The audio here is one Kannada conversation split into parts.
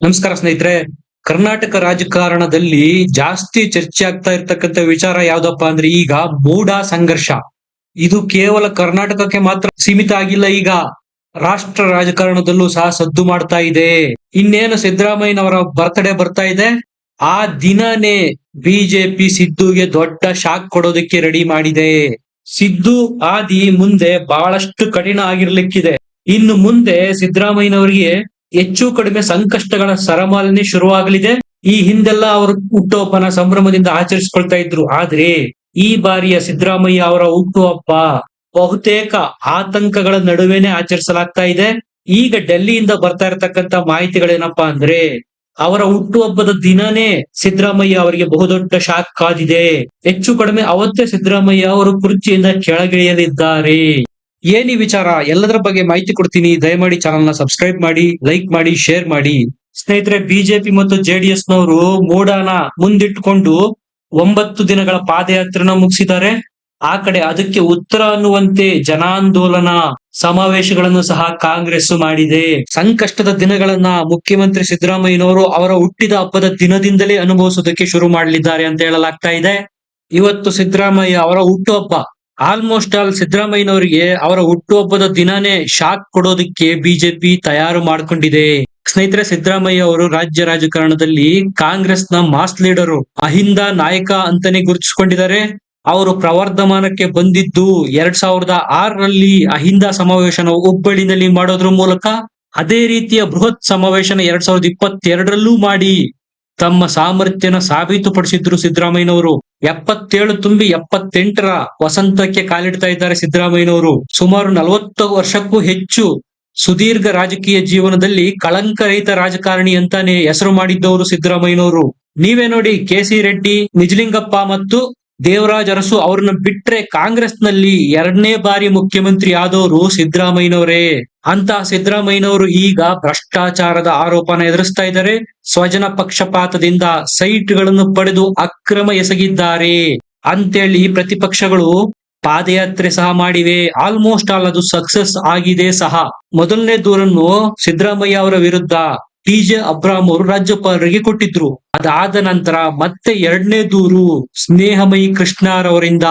ನಮಸ್ಕಾರ ಸ್ನೇಹಿತರೆ. ಕರ್ನಾಟಕ ರಾಜಕಾರಣದಲ್ಲಿ ಜಾಸ್ತಿ ಚರ್ಚೆ ಆಗ್ತಾ ಇರ್ತಕ್ಕಂಥ ವಿಚಾರ ಯಾವ್ದಪ್ಪ ಅಂದ್ರೆ ಈಗ ಮೂಡ ಸಂಘರ್ಷ. ಇದು ಕೇವಲ ಕರ್ನಾಟಕಕ್ಕೆ ಮಾತ್ರ ಸೀಮಿತ ಆಗಿಲ್ಲ. ಈಗ ರಾಷ್ಟ್ರ ರಾಜಕಾರಣದಲ್ಲೂ ಸಹ ಸದ್ದು ಮಾಡ್ತಾ ಇದೆ. ಇನ್ನೇನು ಸಿದ್ದರಾಮಯ್ಯನವರ ಬರ್ತ್ಡೇ ಬರ್ತಾ ಇದೆ. ಆ ದಿನನೇ ಬಿಜೆಪಿ ಸಿದ್ದುಗೆ ದೊಡ್ಡ ಶಾಕ್ ಕೊಡೋದಕ್ಕೆ ರೆಡಿ ಮಾಡಿದೆ. ಸಿದ್ದು ಆದಿ ಮುಂದೆ ಬಹಳಷ್ಟು ಕಠಿಣ ಆಗಿರ್ಲಿಕ್ಕಿದೆ. ಇನ್ನು ಮುಂದೆ ಸಿದ್ದರಾಮಯ್ಯನವರಿಗೆ ಹೆಚ್ಚು ಕಡಿಮೆ ಸಂಕಷ್ಟಗಳ ಸರಮಾಲೆನೇ ಶುರುವಾಗಲಿದೆ. ಈ ಹಿಂದೆಲ್ಲ ಅವರು ಹುಟ್ಟುಹಬ್ಬನ ಸಂಭ್ರಮದಿಂದ ಆಚರಿಸಿಕೊಳ್ತಾ ಇದ್ರು. ಆದ್ರೆ ಈ ಬಾರಿಯ ಸಿದ್ದರಾಮಯ್ಯ ಅವರ ಹುಟ್ಟುಹಬ್ಬ ಬಹುತೇಕ ಆತಂಕಗಳ ನಡುವೆನೆ ಆಚರಿಸಲಾಗ್ತಾ ಇದೆ. ಈಗ ಡೆಲ್ಲಿಯಿಂದ ಬರ್ತಾ ಇರತಕ್ಕಂತ ಮಾಹಿತಿಗಳೇನಪ್ಪಾ ಅಂದ್ರೆ ಅವರ ಹುಟ್ಟುಹಬ್ಬದ ದಿನನೇ ಸಿದ್ದರಾಮಯ್ಯ ಅವರಿಗೆ ಬಹುದೊಡ್ಡ ಶಾಕ್ ಕಾದಿದೆ. ಹೆಚ್ಚು ಕಡಿಮೆ ಅವತ್ತೇ ಸಿದ್ದರಾಮಯ್ಯ ಅವರು ಕುರ್ಚಿಯಿಂದ ಕೆಳಗಿಳಿಯಲಿದ್ದಾರೆ. ಏನ್ ಈ ವಿಚಾರ ಎಲ್ಲದರ ಬಗ್ಗೆ ಮಾಹಿತಿ ಕೊಡ್ತೀನಿ. ದಯಮಾಡಿ ಚಾನಲ್ ನ ಸಬ್ಸ್ಕ್ರೈಬ್ ಮಾಡಿ, ಲೈಕ್ ಮಾಡಿ, ಶೇರ್ ಮಾಡಿ. ಸ್ನೇಹಿತರೆ, ಬಿಜೆಪಿ ಮತ್ತು ಜೆಡಿಎಸ್ ನವರು ಮೂಡಾನ ಮುಂದಿಟ್ಟುಕೊಂಡು 9 ದಿನಗಳ ಪಾದಯಾತ್ರೆನ ಮುಗಿಸಿದ್ದಾರೆ. ಆ ಕಡೆ ಅದಕ್ಕೆ ಉತ್ತರ ಅನ್ನುವಂತೆ ಜನಾಂದೋಲನ ಸಮಾವೇಶಗಳನ್ನು ಸಹ ಕಾಂಗ್ರೆಸ್ ಮಾಡಿದೆ. ಸಂಕಷ್ಟದ ದಿನಗಳನ್ನ ಮುಖ್ಯಮಂತ್ರಿ ಸಿದ್ದರಾಮಯ್ಯನವರು ಅವರ ಹುಟ್ಟಿದ ಹಬ್ಬದ ದಿನದಿಂದಲೇ ಅನುಭವಿಸೋದಕ್ಕೆ ಶುರು ಮಾಡಲಿದ್ದಾರೆ ಅಂತ ಹೇಳಲಾಗ್ತಾ ಇದೆ. ಇವತ್ತು ಸಿದ್ದರಾಮಯ್ಯ ಅವರ ಹುಟ್ಟುಹಬ್ಬ. ಆಲ್ಮೋಸ್ಟ್ ಆಲ್ ಸಿದ್ದರಾಮಯ್ಯನವರಿಗೆ ಅವರ ಹುಟ್ಟುಹಬ್ಬದ ದಿನಾನೇ ಶಾಕ್ ಕೊಡೋದಕ್ಕೆ ಬಿಜೆಪಿ ತಯಾರು ಮಾಡ್ಕೊಂಡಿದೆ. ಸ್ನೇಹಿತರೆ, ಸಿದ್ದರಾಮಯ್ಯ ಅವರು ರಾಜ್ಯ ರಾಜಕಾರಣದಲ್ಲಿ ಕಾಂಗ್ರೆಸ್ನ ಮಾಸ್ ಲೀಡರು, ಅಹಿಂದ ನಾಯಕ ಅಂತಾನೆ ಗುರುತಿಸಿಕೊಂಡಿದ್ದಾರೆ. ಅವರು ಪ್ರವರ್ಧಮಾನಕ್ಕೆ ಬಂದಿದ್ದು 2006ರಲ್ಲಿ ಅಹಿಂದ ಸಮಾವೇಶನ ಹುಬ್ಬಳ್ಳಿನಲ್ಲಿ ಮಾಡೋದ್ರ ಮೂಲಕ. ಅದೇ ರೀತಿಯ ಬೃಹತ್ ಸಮಾವೇಶನ 2022ರಲ್ಲೂ ಮಾಡಿ ತಮ್ಮ ಸಾಮರ್ಥ್ಯನ ಸಾಬೀತುಪಡಿಸಿದ್ರು ಸಿದ್ದರಾಮಯ್ಯನವರು. 77 ತುಂಬಿ 78ರ ವಸಂತಕ್ಕೆ ಕಾಲಿಡ್ತಾ ಇದ್ದಾರೆ ಸಿದ್ದರಾಮಯ್ಯನವರು. ಸುಮಾರು 40 ವರ್ಷಕ್ಕೂ ಹೆಚ್ಚು ಸುದೀರ್ಘ ರಾಜಕೀಯ ಜೀವನದಲ್ಲಿ ಕಳಂಕರಹಿತ ರಾಜಕಾರಣಿ ಅಂತಾನೆ ಹೆಸರು ಮಾಡಿದ್ದವರು ಸಿದ್ದರಾಮಯ್ಯನವರು. ನೀವೇ ನೋಡಿ, ಕೆ.ಸಿ. ರೆಡ್ಡಿ, ನಿಜಲಿಂಗಪ್ಪ ಮತ್ತು ದೇವರಾಜ್ ಅರಸು ಅವ್ರನ್ನ ಬಿಟ್ರೆ ಕಾಂಗ್ರೆಸ್ನಲ್ಲಿ 2ನೇ ಬಾರಿ ಮುಖ್ಯಮಂತ್ರಿ ಆದವರು ಸಿದ್ದರಾಮಯ್ಯನವರೇ. ಅಂತ ಸಿದ್ದರಾಮಯ್ಯನವರು ಈಗ ಭ್ರಷ್ಟಾಚಾರದ ಆರೋಪನ ಎದುರಿಸ್ತಾ ಇದ್ದಾರೆ. ಸ್ವಜನ ಪಕ್ಷಪಾತದಿಂದ ಸೈಟ್ಗಳನ್ನು ಪಡೆದು ಅಕ್ರಮ ಎಸಗಿದ್ದಾರೆ ಅಂತೇಳಿ ಪ್ರತಿಪಕ್ಷಗಳು ಪಾದಯಾತ್ರೆ ಸಹ ಮಾಡಿವೆ. ಆಲ್ಮೋಸ್ಟ್ ಆಲ್ ಅದು ಸಕ್ಸಸ್ ಆಗಿದೆ ಸಹ. ಮೊದಲನೇ ದೂರನ್ನು ಸಿದ್ದರಾಮಯ್ಯ ಅವರ ವಿರುದ್ಧ ಟಿ.ಜೆ. ಅಬ್ರಾಮ್ ಅವರು ರಾಜ್ಯಪಾಲರಿಗೆ ಕೊಟ್ಟಿದ್ರು. ಅದಾದ ನಂತರ ಮತ್ತೆ 2ನೇ ದೂರು ಸ್ನೇಹಮಯಿ ಕೃಷ್ಣರವರಿಂದ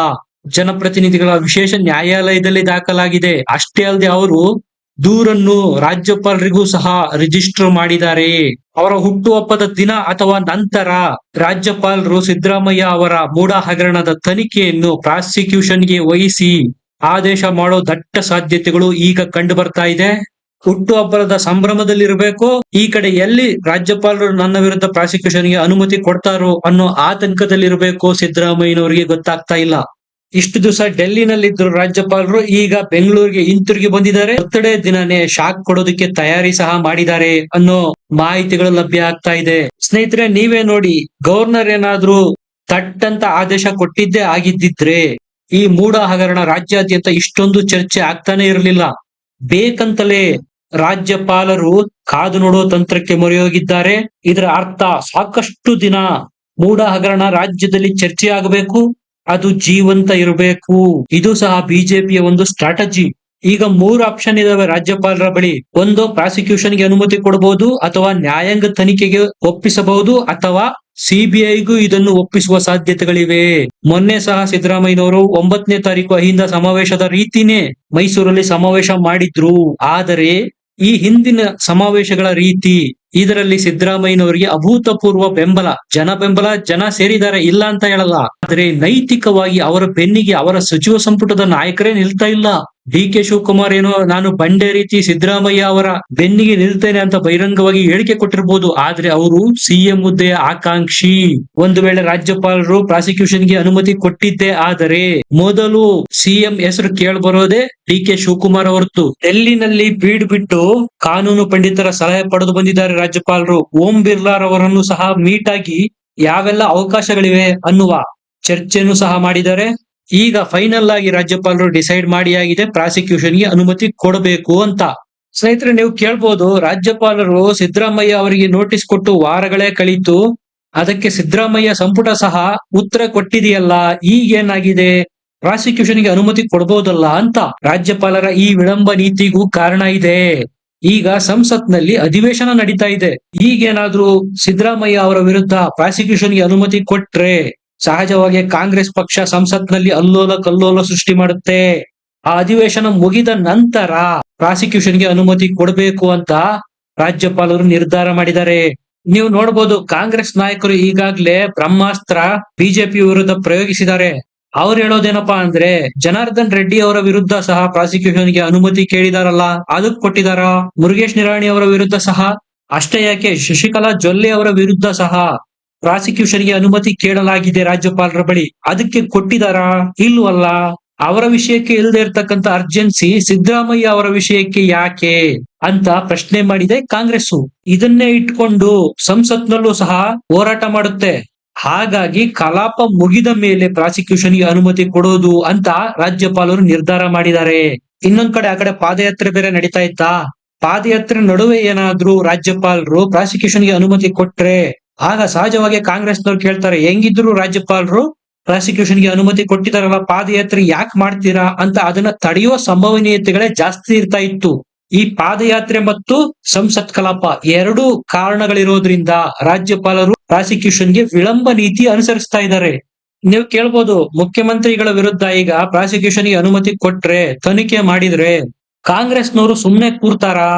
ಜನಪ್ರತಿನಿಧಿಗಳ ವಿಶೇಷ ನ್ಯಾಯಾಲಯದಲ್ಲಿ ದಾಖಲಾಗಿದೆ. ಅಷ್ಟೇ ಅಲ್ಲದೆ ಅವರು ದೂರನ್ನು ರಾಜ್ಯಪಾಲರಿಗೂ ಸಹ ರಿಜಿಸ್ಟರ್ ಮಾಡಿದ್ದಾರೆ. ಅವರ ಹುಟ್ಟುಹಬ್ಬದ ದಿನ ಅಥವಾ ನಂತರ ರಾಜ್ಯಪಾಲರು ಸಿದ್ದರಾಮಯ್ಯ ಅವರ ಮೂಡ ಹಗರಣದ ತನಿಖೆಯನ್ನು ಪ್ರಾಸಿಕ್ಯೂಷನ್ಗೆ ವಹಿಸಿ ಆದೇಶ ಮಾಡೋ ದಟ್ಟ ಸಾಧ್ಯತೆಗಳು ಈಗ ಕಂಡು ಬರ್ತಾ ಇದೆ. ಹುಟ್ಟುಹಬ್ಬದ ಸಂಭ್ರಮದಲ್ಲಿರಬೇಕು, ಈ ಕಡೆ ಎಲ್ಲಿ ರಾಜ್ಯಪಾಲರು ನನ್ನ ವಿರುದ್ಧ ಪ್ರಾಸಿಕ್ಯೂಷನ್ಗೆ ಅನುಮತಿ ಕೊಡ್ತಾರೋ ಅನ್ನೋ ಆತಂಕದಲ್ಲಿರಬೇಕು ಸಿದ್ದರಾಮಯ್ಯನವರಿಗೆ ಗೊತ್ತಾಗ್ತಾ ಇಲ್ಲ. ಇಷ್ಟು ದಿವಸ ಡೆಲ್ಲಿನಲ್ಲಿದ್ದರು ರಾಜ್ಯಪಾಲರು, ಈಗ ಬೆಂಗಳೂರಿಗೆ ಹಿಂತಿರುಗಿ ಬಂದಿದ್ದಾರೆ. ಬರ್ತ್ಡೇ ದಿನನೇ ಶಾಕ್ ಕೊಡೋದಕ್ಕೆ ತಯಾರಿ ಸಹ ಮಾಡಿದ್ದಾರೆ ಅನ್ನೋ ಮಾಹಿತಿಗಳು ಲಭ್ಯ ಆಗ್ತಾ ಇದೆ. ಸ್ನೇಹಿತರೆ, ನೀವೇ ನೋಡಿ, ಗವರ್ನರ್ ಏನಾದ್ರೂ ತಟ್ಟಂತ ಆದೇಶ ಕೊಟ್ಟಿದ್ದೇ ಆಗಿದ್ದಿದ್ರೆ ಈ ಮೂಡ ಹಗರಣ ರಾಜ್ಯಾದ್ಯಂತ ಇಷ್ಟೊಂದು ಚರ್ಚೆ ಆಗ್ತಾನೆ ಇರಲಿಲ್ಲ. ಬೇಕಂತಲೇ ರಾಜ್ಯಪಾಲರು ಕಾದು ನೋಡೋ ತಂತ್ರಕ್ಕೆ ಮೊರೆ ಹೋಗಿದ್ದಾರೆ. ಇದರ ಅರ್ಥ ಸಾಕಷ್ಟು ದಿನ ಮೂಡ ಹಗರಣ ರಾಜ್ಯದಲ್ಲಿ ಚರ್ಚೆ ಆಗಬೇಕು, ಅದು ಜೀವಂತ ಇರಬೇಕು. ಇದು ಸಹ ಬಿಜೆಪಿಯ ಒಂದು ಸ್ಟ್ರಾಟಜಿ. ಈಗ 3 ಆಪ್ಷನ್ ಇದಾವೆ ರಾಜ್ಯಪಾಲರ ಬಳಿ. ಒಂದು, ಪ್ರಾಸಿಕ್ಯೂಷನ್ಗೆ ಅನುಮತಿ ಕೊಡಬಹುದು, ಅಥವಾ ನ್ಯಾಯಾಂಗ ತನಿಖೆಗೆ ಒಪ್ಪಿಸಬಹುದು, ಅಥವಾ ಸಿಬಿಐಗೂ ಇದನ್ನು ಒಪ್ಪಿಸುವ ಸಾಧ್ಯತೆಗಳಿವೆ. ಮೊನ್ನೆ ಸಹ ಸಿದ್ದರಾಮಯ್ಯನವರು 9ನೇ ತಾರೀಕು ಅಹಿಂದ ಸಮಾವೇಶದ ರೀತಿನೇ ಮೈಸೂರಲ್ಲಿ ಸಮಾವೇಶ ಮಾಡಿದ್ರು. ಆದರೆ ಈ ಹಿಂದಿನ ಸಮಾವೇಶಗಳ ರೀತಿ ಇದರಲ್ಲಿ ಸಿದ್ದರಾಮಯ್ಯನವರಿಗೆ ಅಭೂತಪೂರ್ವ ಬೆಂಬಲ, ಜನ ಸೇರಿದ್ದಾರೆ, ಇಲ್ಲ ಅಂತ ಹೇಳಲ್ಲ. ಆದ್ರೆ ನೈತಿಕವಾಗಿ ಅವರ ಬೆನ್ನಿಗೆ ಅವರ ಸಚಿವ ಸಂಪುಟದ ನಾಯಕರೇ ನಿಲ್ತಾ ಇಲ್ಲ. ಡಿ.ಕೆ. ಶಿವಕುಮಾರ್ ಏನೋ ನಾನು ಬಂಡೆ ರೀತಿ ಸಿದ್ದರಾಮಯ್ಯ ಅವರ ಬೆನ್ನಿಗೆ ನಿಲ್ತೇನೆ ಅಂತ ಬಹಿರಂಗವಾಗಿ ಹೇಳಿಕೆ ಕೊಟ್ಟಿರ್ಬೋದು. ಆದ್ರೆ ಅವರು ಸಿಎಂ ಹುದ್ದೆಯ ಆಕಾಂಕ್ಷಿ. ಒಂದು ವೇಳೆ ರಾಜ್ಯಪಾಲರು ಪ್ರಾಸಿಕ್ಯೂಷನ್ಗೆ ಅನುಮತಿ ಕೊಟ್ಟಿದ್ದೇ ಆದರೆ ಮೊದಲು ಸಿಎಂ ಹೆಸರು ಕೇಳ್ಬರೋದೇ ಡಿ.ಕೆ. ಶಿವಕುಮಾರ್ ಅವರದ್ದು. ಡೆಲ್ಲಿನಲ್ಲಿ ಬೀಡು ಬಿಟ್ಟು ಕಾನೂನು ಪಂಡಿತರ ಸಲಹೆ ಪಡೆದು ಬಂದಿದ್ದಾರೆ ರಾಜ್ಯಪಾಲರು. ಓಂ ಬಿರ್ಲಾರವರನ್ನು ಸಹ ಮೀಟ್ ಆಗಿ ಯಾವೆಲ್ಲ ಅವಕಾಶಗಳಿವೆ ಅನ್ನುವ ಚರ್ಚೆಯನ್ನು ಸಹ ಮಾಡಿದ್ದಾರೆ. ಈಗ ಫೈನಲ್ ಆಗಿ ರಾಜ್ಯಪಾಲರು ಡಿಸೈಡ್ ಮಾಡಿ ಆಗಿದೆ, ಪ್ರಾಸಿಕ್ಯೂಷನ್ಗೆ ಅನುಮತಿ ಕೊಡಬೇಕು ಅಂತ. ಸ್ನೇಹಿತರೆ, ನೀವು ಕೇಳ್ಬೋದು, ರಾಜ್ಯಪಾಲರು ಸಿದ್ದರಾಮಯ್ಯ ಅವರಿಗೆ ನೋಟಿಸ್ ಕೊಟ್ಟು ವಾರಗಳೇ ಕಳೀತು, ಅದಕ್ಕೆ ಸಿದ್ದರಾಮಯ್ಯ ಸಂಪುಟ ಸಹ ಉತ್ತರ ಕೊಟ್ಟಿದೆಯಲ್ಲ, ಈಗೇನಾಗಿದೆ, ಪ್ರಾಸಿಕ್ಯೂಷನ್ಗೆ ಅನುಮತಿ ಕೊಡಬಹುದಲ್ಲ ಅಂತ. ರಾಜ್ಯಪಾಲರ ಈ ವಿಳಂಬ ನೀತಿಗೂ ಕಾರಣ ಇದೆ. ಈಗ ಸಂಸತ್ನಲ್ಲಿ ಅಧಿವೇಶನ ನಡೀತಾ ಇದೆ. ಈಗೇನಾದ್ರೂ ಸಿದ್ದರಾಮಯ್ಯ ಅವರ ವಿರುದ್ಧ ಪ್ರಾಸಿಕ್ಯೂಷನ್ಗೆ ಅನುಮತಿ ಕೊಟ್ರೆ ಸಹಜವಾಗಿ ಕಾಂಗ್ರೆಸ್ ಪಕ್ಷ ಸಂಸತ್ನಲ್ಲಿ ಅಲ್ಲೋಲ ಕಲ್ಲೋಲ ಸೃಷ್ಟಿ ಮಾಡುತ್ತೆ. ಆ ಅಧಿವೇಶನ ಮುಗಿದ ನಂತರ ಪ್ರಾಸಿಕ್ಯೂಷನ್ಗೆ ಅನುಮತಿ ಕೊಡಬೇಕು ಅಂತ ರಾಜ್ಯಪಾಲರು ನಿರ್ಧಾರ ಮಾಡಿದ್ದಾರೆ. ನೀವು ನೋಡ್ಬೋದು, ಕಾಂಗ್ರೆಸ್ ನಾಯಕರು ಈಗಾಗ್ಲೇ ಬ್ರಹ್ಮಾಸ್ತ್ರ ಬಿಜೆಪಿ ವಿರುದ್ಧ ಪ್ರಯೋಗಿಸಿದ್ದಾರೆ. ಅವ್ರು ಹೇಳೋದೇನಪ್ಪಾ ಅಂದ್ರೆ, ಜನಾರ್ದನ್ ರೆಡ್ಡಿ ಅವರ ವಿರುದ್ಧ ಸಹ ಪ್ರಾಸಿಕ್ಯೂಷನ್ಗೆ ಅನುಮತಿ ಕೇಳಿದಾರಲ್ಲ, ಅದಕ್ಕೆ ಕೊಟ್ಟಿದಾರ. ಮುರುಗೇಶ್ ನಿರಾಣಿ ಅವರ ವಿರುದ್ಧ ಸಹ, ಅಷ್ಟೇ ಯಾಕೆ ಶಶಿಕಲಾ ಜೊಲ್ಲೆ ಅವರ ವಿರುದ್ಧ ಸಹ ಪ್ರಾಸಿಕ್ಯೂಷನ್ಗೆ ಅನುಮತಿ ಕೇಳಲಾಗಿದೆ ರಾಜ್ಯಪಾಲರ ಬಳಿ. ಅದಕ್ಕೆ ಕೊಟ್ಟಿದಾರ? ಇಲ್ವಲ್ಲ. ಅವರ ವಿಷಯಕ್ಕೆ ಇಲ್ಲದೆ ಇರ್ತಕ್ಕಂಥ ಅರ್ಜೆನ್ಸಿ ಸಿದ್ದರಾಮಯ್ಯ ಅವರ ವಿಷಯಕ್ಕೆ ಯಾಕೆ ಅಂತ ಪ್ರಶ್ನೆ ಮಾಡಿದೆ ಕಾಂಗ್ರೆಸ್. ಇದನ್ನೇ ಇಟ್ಕೊಂಡು ಸಂಸತ್ನಲ್ಲೂ ಸಹ ಹೋರಾಟ ಮಾಡುತ್ತೆ. ಹಾಗಾಗಿ ಕಲಾಪ ಮುಗಿದ ಮೇಲೆ ಪ್ರಾಸಿಕ್ಯೂಷನ್ಗೆ ಅನುಮತಿ ಕೊಡೋದು ಅಂತ ರಾಜ್ಯಪಾಲರು ನಿರ್ಧಾರ ಮಾಡಿದ್ದಾರೆ. ಇನ್ನೊಂದ್ ಕಡೆ, ಆ ಕಡೆ ಪಾದಯಾತ್ರೆ ಬೇರೆ ನಡೀತಾ ಇತ್ತಾ. ಪಾದಯಾತ್ರೆ ನಡುವೆ ಏನಾದ್ರೂ ರಾಜ್ಯಪಾಲರು ಪ್ರಾಸಿಕ್ಯೂಷನ್ಗೆ ಅನುಮತಿ ಕೊಟ್ರೆ ಆಗ ಸಹಜವಾಗಿ ಕಾಂಗ್ರೆಸ್ನವ್ರು ಕೇಳ್ತಾರೆ, ಹೆಂಗಿದ್ರು ರಾಜ್ಯಪಾಲರು ಪ್ರಾಸಿಕ್ಯೂಷನ್ಗೆ ಅನುಮತಿ ಕೊಟ್ಟಿದಾರಲ್ಲ, ಪಾದಯಾತ್ರೆ ಯಾಕೆ ಮಾಡ್ತೀರಾ ಅಂತ ಅದನ್ನ ತಡೆಯುವ ಸಂಭವನೀಯತೆಗಳೇ ಜಾಸ್ತಿ ಇರ್ತಾ ಇತ್ತು. ಈ ಪಾದಯಾತ್ರೆ ಮತ್ತು ಸಂಸತ್ ಕಲಾಪ ಎರಡು ಕಾರಣಗಳಿರೋದ್ರಿಂದ ರಾಜ್ಯಪಾಲರು ಪ್ರಾಸಿಕ್ಯೂಷನ್ಗೆ ವಿಳಂಬ ನೀತಿ ಅನುಸರಿಸ್ತಾ ಇದ್ದಾರೆ. ನೀವು ಕೇಳ್ಬೋದು, ಮುಖ್ಯಮಂತ್ರಿಗಳ ವಿರುದ್ಧ ಈಗ ಪ್ರಾಸಿಕ್ಯೂಷನ್ಗೆ ಅನುಮತಿ ಕೊಟ್ರೆ, ತನಿಖೆ ಮಾಡಿದ್ರೆ ಕಾಂಗ್ರೆಸ್ನವರು ಸುಮ್ನೆ ಕೂರ್ತಾರಾ?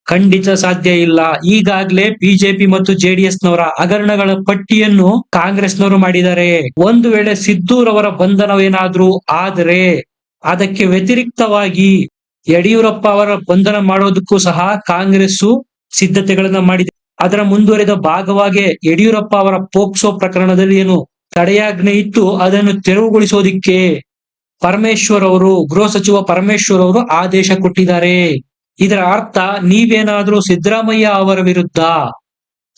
ಖಂಡಿತ ಸಾಧ್ಯ ಇಲ್ಲ. ಈಗಾಗ್ಲೇ ಬಿಜೆಪಿ ಮತ್ತು ಜೆಡಿಎಸ್ ನವರ ಹಗರಣಗಳ ಪಟ್ಟಿಯನ್ನು ಕಾಂಗ್ರೆಸ್ನವರು ಮಾಡಿದ್ದಾರೆ. ಒಂದು ವೇಳೆ ಸಿದ್ದೂರ್ ಅವರ ಬಂಧನವೇನಾದ್ರೂ ಆದರೆ ಅದಕ್ಕೆ ವ್ಯತಿರಿಕ್ತವಾಗಿ ಯಡಿಯೂರಪ್ಪ ಅವರ ಬಂಧನ ಮಾಡೋದಕ್ಕೂ ಸಹ ಕಾಂಗ್ರೆಸ್ ಸಿದ್ಧತೆಗಳನ್ನ ಮಾಡಿದೆ. ಅದರ ಮುಂದುವರೆದ ಭಾಗವಾಗಿ ಯಡಿಯೂರಪ್ಪ ಅವರ ಪೋಕ್ಸೋ ಪ್ರಕರಣದಲ್ಲಿ ಏನು ತಡೆಯಾಜ್ಞೆ ಇತ್ತು, ಅದನ್ನು ತೆರವುಗೊಳಿಸೋದಿಕ್ಕೆ ಪರಮೇಶ್ವರ್ ಅವರು, ಗೃಹ ಸಚಿವ ಪರಮೇಶ್ವರ್ ಅವರು ಆದೇಶ ಕೊಟ್ಟಿದ್ದಾರೆ. ಇದರ ಅರ್ಥ, ನೀವೇನಾದ್ರೂ ಸಿದ್ದರಾಮಯ್ಯ ಅವರ ವಿರುದ್ಧ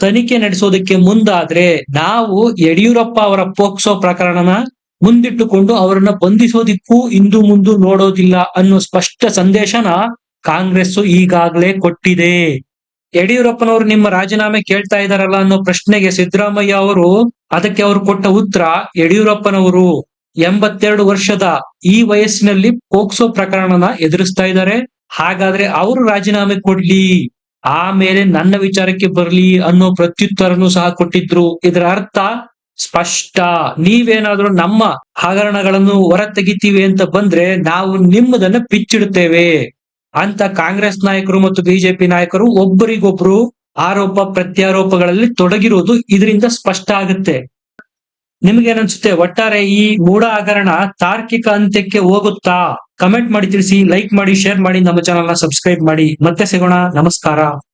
ತನಿಖೆ ನಡೆಸೋದಕ್ಕೆ ಮುಂದಾದ್ರೆ ನಾವು ಯಡಿಯೂರಪ್ಪ ಅವರ ಪೋಕ್ಸೋ ಪ್ರಕರಣನ ಮುಂದಿಟ್ಟುಕೊಂಡು ಅವರನ್ನ ಬಂಧಿಸೋದಿಕ್ಕೂ ಇಂದು ಮುಂದೆ ನೋಡೋದಿಲ್ಲ ಅನ್ನೋ ಸ್ಪಷ್ಟ ಸಂದೇಶನ ಕಾಂಗ್ರೆಸ್ ಈಗಾಗಲೇ ಕೊಟ್ಟಿದೆ. ಯಡಿಯೂರಪ್ಪನವರು ನಿಮ್ಮ ರಾಜೀನಾಮೆ ಕೇಳ್ತಾ ಇದಾರಲ್ಲ ಅನ್ನೋ ಪ್ರಶ್ನೆಗೆ ಸಿದ್ದರಾಮಯ್ಯ ಅವರು ಅದಕ್ಕೆ ಅವರು ಕೊಟ್ಟ ಉತ್ತರ, ಯಡಿಯೂರಪ್ಪನವರು 82 ವರ್ಷದ ಈ ವಯಸ್ಸಿನಲ್ಲಿ ಪೋಕ್ಸೋ ಪ್ರಕರಣನ ಎದುರಿಸ್ತಾ ಇದ್ದಾರೆ. ಹಾಗಾದ್ರೆ ಅವರು ರಾಜೀನಾಮೆ ಕೊಡ್ಲಿ, ಆಮೇಲೆ ನನ್ನ ವಿಚಾರಕ್ಕೆ ಬರ್ಲಿ ಅನ್ನೋ ಪ್ರತ್ಯುತ್ತರನು ಸಹ ಕೊಟ್ಟಿದ್ರು. ಇದರ ಅರ್ಥ ಸ್ಪಷ್ಟ, ನೀವೇನಾದ್ರೂ ನಮ್ಮ ಹಗರಣಗಳನ್ನು ಹೊರ ತೆಗಿತೀವಿ ಅಂತ ಬಂದ್ರೆ ನಾವು ನಿಮ್ಮದನ್ನ ಬಿಚ್ಚಿಡುತ್ತೇವೆ ಅಂತ ಕಾಂಗ್ರೆಸ್ ನಾಯಕರು ಮತ್ತು ಬಿಜೆಪಿ ನಾಯಕರು ಒಬ್ಬರಿಗೊಬ್ರು ಆರೋಪ ಪ್ರತ್ಯಾರೋಪಗಳಲ್ಲಿ ತೊಡಗಿರುವುದು ಇದರಿಂದ ಸ್ಪಷ್ಟ ಆಗುತ್ತೆ. ನಿಮ್ಗೇನನ್ಸುತ್ತೆ? ಒಟ್ಟಾರೆ ಈ ಮೂಢ ಹಗರಣ ತಾರ್ಕಿಕ ಅಂತ್ಯಕ್ಕೆ ಹೋಗುತ್ತಾ? ಕಮೆಂಟ್ ಮಾಡಿ ತಿಳಿಸಿ, ಲೈಕ್ ಮಾಡಿ, ಶೇರ್ ಮಾಡಿ, ನಮ್ಮ ಚಾನೆಲ್ ನ ಸಬ್ಸ್ಕ್ರೈಬ್ ಮಾಡಿ. ಮತ್ತೆ ಸಿಗೋಣ. ನಮಸ್ಕಾರ.